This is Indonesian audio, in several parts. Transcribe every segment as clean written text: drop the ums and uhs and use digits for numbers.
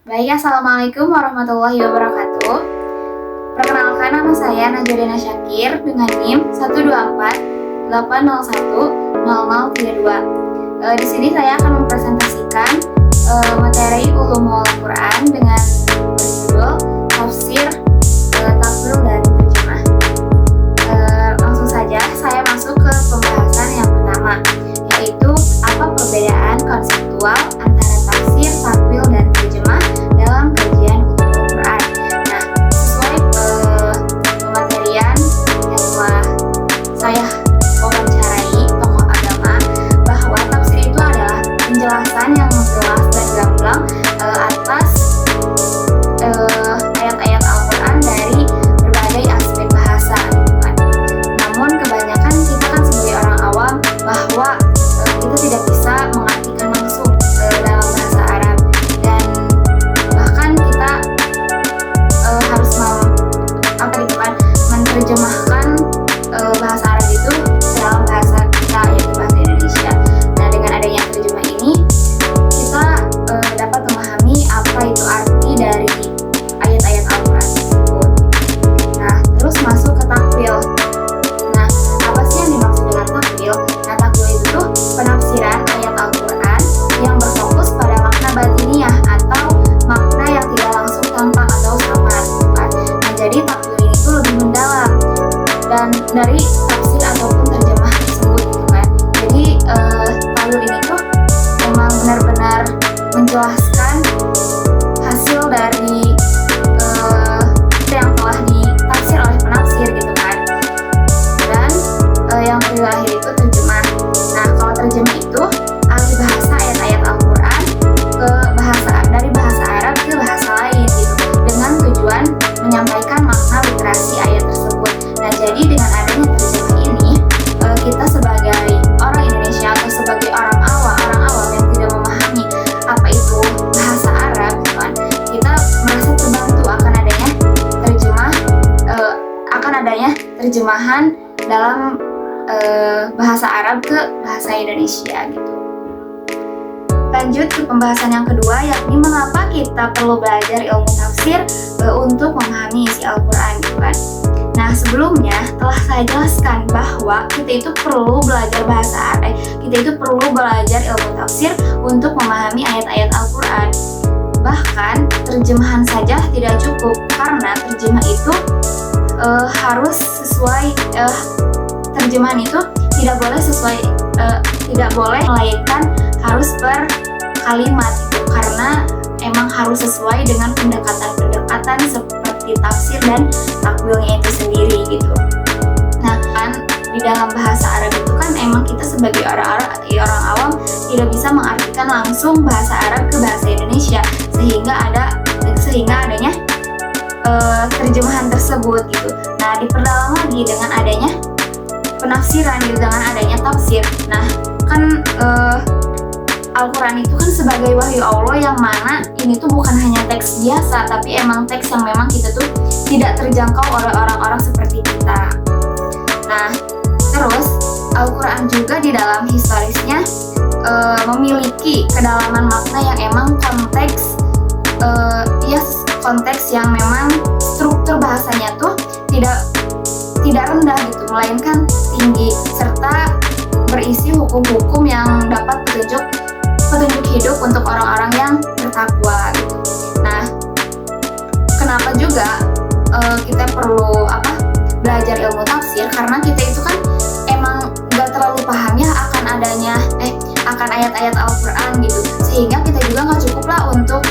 Baik, Assalamualaikum warahmatullahi wabarakatuh. Perkenalkan, nama saya Najwa Syakir dengan NIM 124-801-0032. Di sini saya akan mempresentasikan materi Ulumul Quran dengan berjudul Tafsir, Takwil, dan Terjemah. Langsung saja saya masuk ke pembahasan yang pertama, yaitu apa perbedaan konseptual antara tafsir, takwil, dan terjemah dalam kajian Ulumul Quran. Nah, sesuai pematerian yang telah saya wawancarai tokoh agama, bahwa tafsir itu adalah penjelasan yang jelas dan gamblang atas ayat-ayat Al-Quran dari berbagai aspek bahasa. Namun kebanyakan kita kan sebagai orang awam bahwa kita tidak bisa mengartikan langsung dalam bahasa Arab, dan bahkan kita harus menerjemahkan bahasa Arab itu ke dalam bahasa kita, yaitu bahasa Indonesia. Nah, dengan adanya terjemah ini kita dapat memahami apa itu arti dari ayat-ayat Al-Quran tersebut. Nah, terus masuk ke takwil. Nah, apa sih yang dimaksud dengan takwil? Nah, takwil itu penafsiran ayat Al-Quran yang berfokus pada makna batiniah atau makna yang tidak langsung tampak atau samar. Nah, jadi takwil ini tuh lebih mendalam dan dari tafsir ataupun terjemah tersebut, gitu kan. Jadi takwil ini tuh memang benar-benar menjelaskan hasil dari yang telah ditafsir oleh penafsir, gitu kan. Dan yang terakhir itu terjemah. Nah, kalau terjemah itu alih bahasa ayat-ayat Al-Quran ke dari bahasa Arab ke bahasa lain, gitu, dengan tujuan menyampaikan makna literasi ayat tersebut. Nah, jadi dengan adanya terjemah ini, kita sebagai orang Indonesia atau sebagai orang awam yang tidak memahami apa itu bahasa Arab, gitu kan, kita merasa terbantu akan adanya terjemahan dalam bahasa Arab ke bahasa Indonesia, gitu. Lanjut ke pembahasan yang kedua, yakni mengapa kita perlu belajar ilmu tafsir untuk memahami isi Al-Quran, gitu kan. Nah, sebelumnya telah saya jelaskan bahwa kita itu perlu belajar bahasa Arab, kita itu perlu belajar ilmu tafsir untuk memahami ayat-ayat Al-Quran. Bahkan terjemahan saja tidak cukup, karena terjemah itu harus sesuai, terjemahan itu tidak boleh melainkan harus per kalimat, gitu, karena emang harus sesuai dengan pendekatan seperti tafsir dan takwilnya itu sendiri, gitu. Nah, kan di dalam bahasa Arab itu kan emang kita sebagai orang awam tidak bisa mengartikan langsung bahasa Arab ke bahasa Indonesia, sehingga adanya terjemahan tersebut, gitu. Nah, diperdalam lagi dengan adanya penafsiran, gitu, dengan adanya tafsir. Nah, kan Al-Quran itu kan sebagai wahyu Allah, yang mana ini tuh bukan hanya teks biasa, tapi emang teks yang memang kita tuh tidak terjangkau oleh orang-orang seperti kita. Nah, terus Al-Quran juga di dalam historisnya memiliki kedalaman makna yang emang konteks yang memang struktur bahasanya tuh tidak rendah, gitu, melainkan tinggi, serta berisi hukum-hukum yang dapat petunjuk hidup untuk orang-orang yang bertakwa, gitu. Nah, kenapa juga kita perlu belajar ilmu tafsir? Karena kita itu kan emang gak terlalu paham ya akan ayat-ayat Al-Quran, gitu, sehingga kita juga gak cukup lah untuk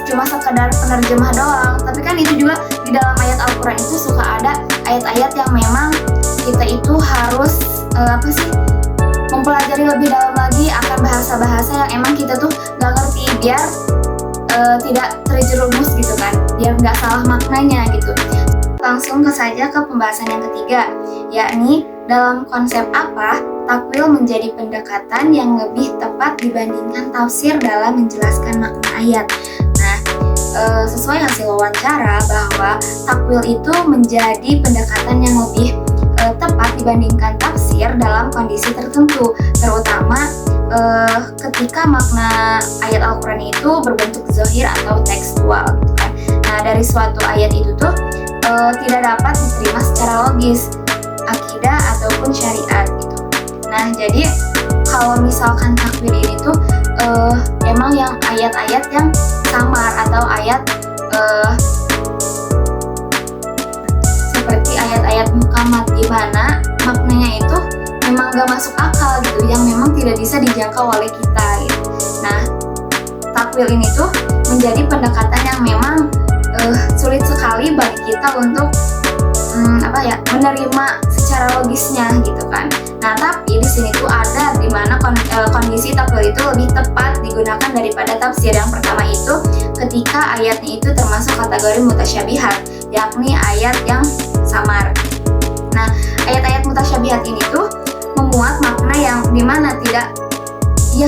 cuma sekedar penerjemah doang. Tapi kan itu juga di dalam ayat Al-Quran itu suka ada ayat-ayat yang memang kita itu harus mempelajari lebih dalam lagi akan bahasa-bahasa yang emang kita tuh gak ngerti, biar tidak terjerumus, gitu kan, biar gak salah maknanya, gitu. Langsung saja ke pembahasan yang ketiga, yakni dalam konsep apa takwil menjadi pendekatan yang lebih tepat dibandingkan tafsir dalam menjelaskan makna ayat. Nah, sesuai hasil wawancara bahwa takwil itu menjadi pendekatan yang lebih tepat dibandingkan tafsir dalam kondisi tertentu, terutama ketika makna ayat Al-Quran itu berbentuk zahir atau tekstual gitu kan. Nah, dari suatu ayat itu tuh tidak dapat diterima secara logis, akidah ataupun syariat gitu. Nah, jadi kalau misalkan takwil ini tuh emang yang ayat-ayat yang samar atau ayat seperti ayat-ayat muhkamat, di mana maknanya itu memang gak masuk akal gitu, yang memang tidak bisa dijangkau oleh kita gitu. Nah, takwil ini tuh menjadi pendekatan yang memang sulit sekali bagi kita untuk menerima secara logisnya gitu kan. Nah, tapi di sini tuh ada di mana kondisi takwil itu lebih tepat digunakan daripada tafsir. Yang pertama itu ketika ayatnya itu termasuk kategori mutasyabihat, yakni ayat yang samar. Nah, ayat-ayat mutasyabihat ini tuh memuat makna yang dimana tidak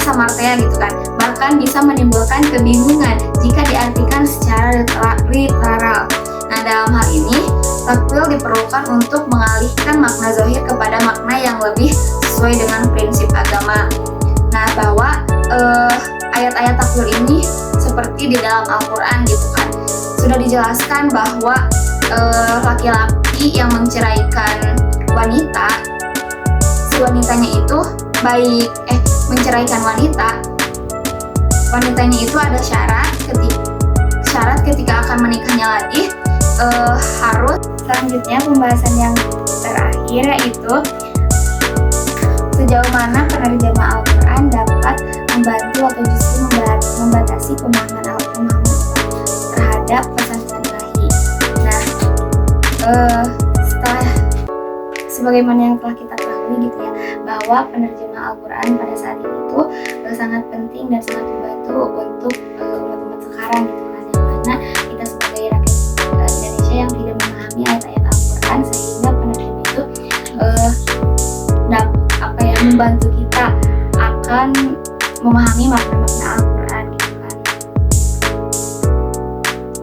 samar gitu kan, bahkan bisa menimbulkan kebingungan jika diartikan secara literal. Nah, dalam hal ini takwil diperlukan untuk mengalihkan makna zahir kepada makna yang lebih sesuai dengan prinsip agama. Nah, bahwa ayat-ayat takwil ini seperti di dalam Al-Quran gitu kan, sudah dijelaskan bahwa laki-laki yang menceraikan wanita, si wanitanya itu menceraikan wanitanya itu ada syarat ketika akan menikahnya lagi, harus. Selanjutnya pembahasan yang terakhir yaitu sejauh mana penerjemah Al-Quran dapat membantu atau justru membatasi pemahaman Al-Quran terhadap pesan-pesan ilahi. Nah, setelah sebagaimana yang telah kita ketahui gitu ya, bahwa penerjemah Al-Quran pada saat ini itu sangat penting dan sangat membantu untuk umat-umat sekarang gitu kan, yang mana kita sebagai rakyat Indonesia yang tidak memahami ayat-ayat Al-Quran, sehingga penerjemah itu membantu kita akan memahami makna-makna Al-Quran gitu kan.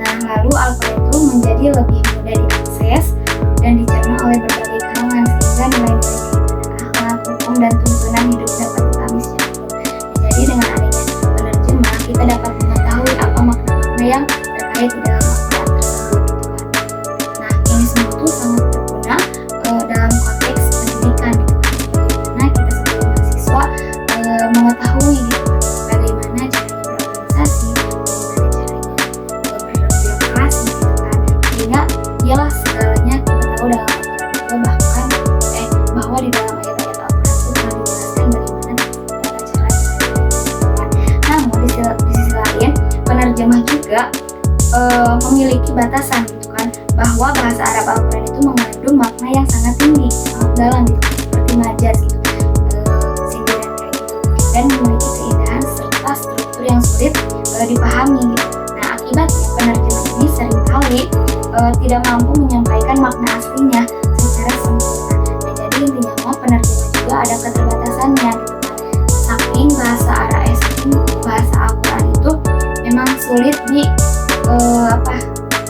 Nah, lalu Al-Quran itu menjadi lebih mudah diakses dan dicerna oleh berbagai kalangan, sehingga nilai-nilai akhlak, hukum, dan tuntunan hidup dapat dipahami secara penuh. Jadi dengan adanya penerjemah, kita dapat mengetahui apa makna-makna yang terkait di dalam Al-Quran tersebut gitu kan. Nah, ini semua tuh sangat berguna dalam konteks pendidikan gitu kan. Bagaimana kita sebagai mahasiswa mengetahui gitu kan, bagaimana caranya berorganisasi, bagaimana caranya berorganisasi gitu kan, sehingga ialah segalanya kita tahu dalam Al-Quran itu, bahwa di dalam ayat-ayat Al-Quran itu telah dijelaskan bagaimana cara kita. Namun di sisi lain, penerjemah juga memiliki batasan gitu kan, bahwa bahasa Arab Al-Quran itu mengandung makna yang sangat tinggi, sangat dalam gitu, seperti majaz gitu, sindiran kayak gitu, dan memiliki keindahan serta struktur yang sulit dipahami gitu. Nah, akibatnya penerjemah ini seringkali tidak mampu menyampaikan makna aslinya secara sempurna. Nah, jadi intinya penerjemah juga ada keterbatasannya gitu kan. Saking bahasa Al-Quran itu memang sulit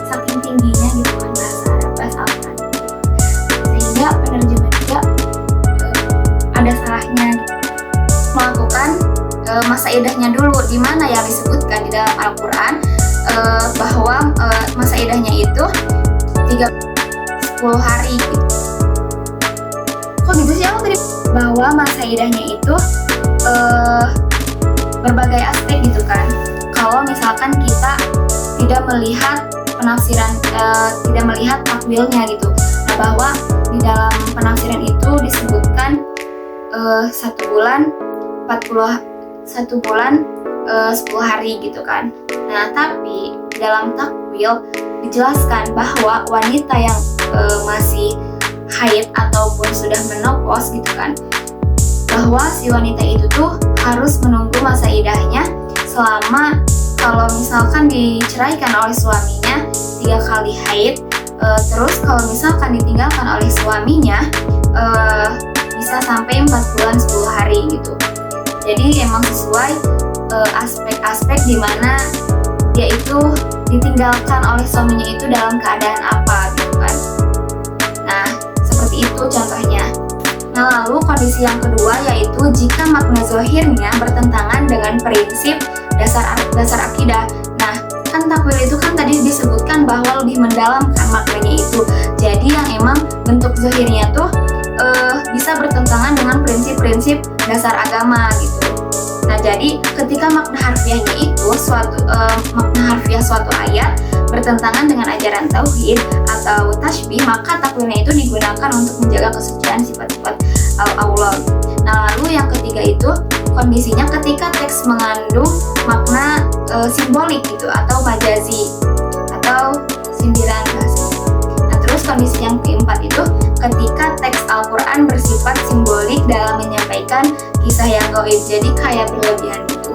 saking tingginya gitu kan bahasa Al-Quran itu. Sehingga penerjemah juga ada salahnya gitu. Melakukan masa idahnya dulu, di mana yang disebutkan di dalam Al-Quran bahwa masa idahnya itu 10 hari gitu. Kok gitu sih aku tadi? Bahwa masa idahnya itu berbagai aspek gitu kan. Kalau misalkan kita tidak melihat penafsiran, tidak melihat takwilnya gitu. Nah, bahwa di dalam penafsiran itu disebutkan 1 bulan 10 hari gitu kan. Nah, tapi dalam takwil dijelaskan bahwa wanita yang masih haid ataupun sudah menopause gitu kan, bahwa si wanita itu tuh harus menunggu masa idahnya selama, kalau misalkan diceraikan oleh suaminya 3 kali haid, terus kalau misalkan ditinggalkan oleh suaminya bisa sampai 4 bulan 10 hari gitu. Jadi emang sesuai aspek-aspek di mana dia itu ditinggalkan oleh suaminya itu dalam keadaan apa gitu kan. Nah, seperti itu contohnya. Nah, lalu kondisi yang kedua yaitu jika makna zohirnya bertentangan dengan prinsip dasar akidah. Nah, kan takwil itu kan tadi disebutkan bahwa lebih mendalam kan maknanya itu. Jadi yang emang bentuk zohirnya tuh bisa bertentangan dengan prinsip-prinsip dasar agama gitu. Nah, jadi ketika makna harfiahnya itu makna harfiah suatu ayat bertentangan dengan ajaran tauhid atau tasbih, maka takwilnya itu digunakan untuk menjaga kesucian sifat-sifat Allah. Nah, lalu yang ketiga itu kondisinya ketika teks mengandung makna simbolik gitu atau majazi atau sindiran bahasa. Nah, terus kondisi yang keempat itu ketika teks Al-Quran bersifat simbolik dalam menyampaikan kisah yang gaib, jadi kayak berlebihan gitu.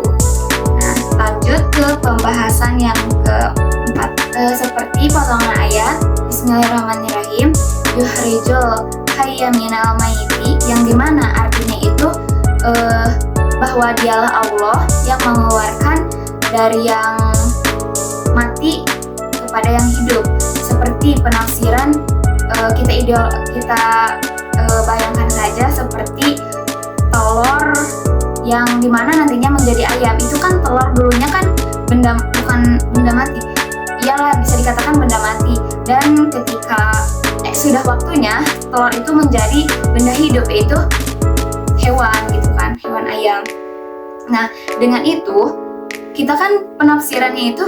Nah, lanjut ke pembahasan yang keempat, seperti potongan ayat Bismillahirrahmanirrahim, yuhrijul hayya minal maiti, yang dimana artinya itu bahwa dialah Allah yang mengeluarkan dari yang mati kepada yang hidup. Seperti penafsiran kita bayangkan saja seperti telur yang dimana nantinya menjadi ayam. Itu kan telur dulunya kan bukan benda mati, iyalah bisa dikatakan benda mati, dan ketika sudah waktunya telur itu menjadi benda hidup, yaitu hewan gitu kan, hewan ayam. Nah, dengan itu kita kan penafsirannya itu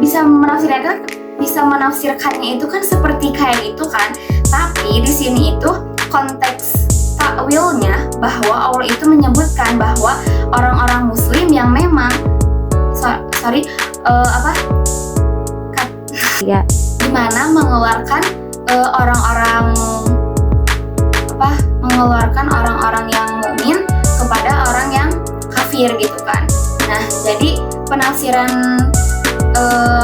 bisa menafsirkannya itu kan seperti kayak gitu kan. Tapi di sini itu konteks takwilnya bahwa Allah itu menyebutkan bahwa orang-orang muslim yang memang dimana mengeluarkan orang-orang yang mukmin kepada orang yang kafir gitu kan. Nah, jadi penafsiran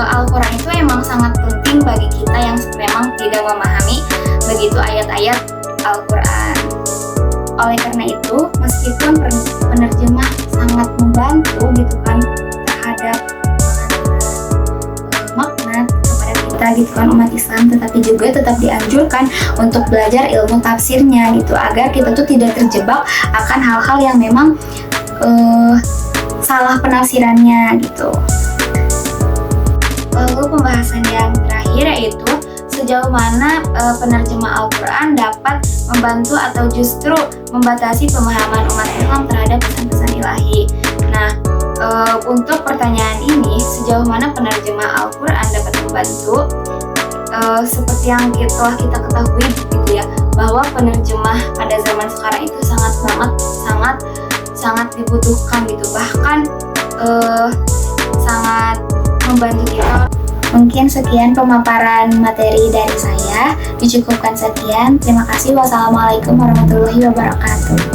Al-Quran itu emang sangat penting bagi kita yang memang tidak memahami begitu ayat-ayat Al-Quran. Oleh karena itu, meskipun penerjemah sangat membantu gitu kan terhadap makna kepada kita gitu kan umat Islam, tetapi juga tetap dianjurkan untuk belajar ilmu tafsirnya gitu, agar kita tuh tidak terjebak akan hal-hal yang memang salah penafsirannya gitu. Lalu pembahasan yang terakhir yaitu sejauh mana penerjemah Al-Quran dapat membantu atau justru membatasi pemahaman umat Islam terhadap pesan-pesan ilahi. Nah, untuk pertanyaan ini, sejauh mana penerjemah Al-Quran dapat membantu? Seperti yang telah kita ketahui gitu ya, bahwa penerjemah pada zaman sekarang itu sangat dibutuhkan gitu, bahkan sangat membantu kita. Mungkin sekian pemaparan materi dari saya, dicukupkan sekian. Terima kasih. Wassalamualaikum warahmatullahi wabarakatuh.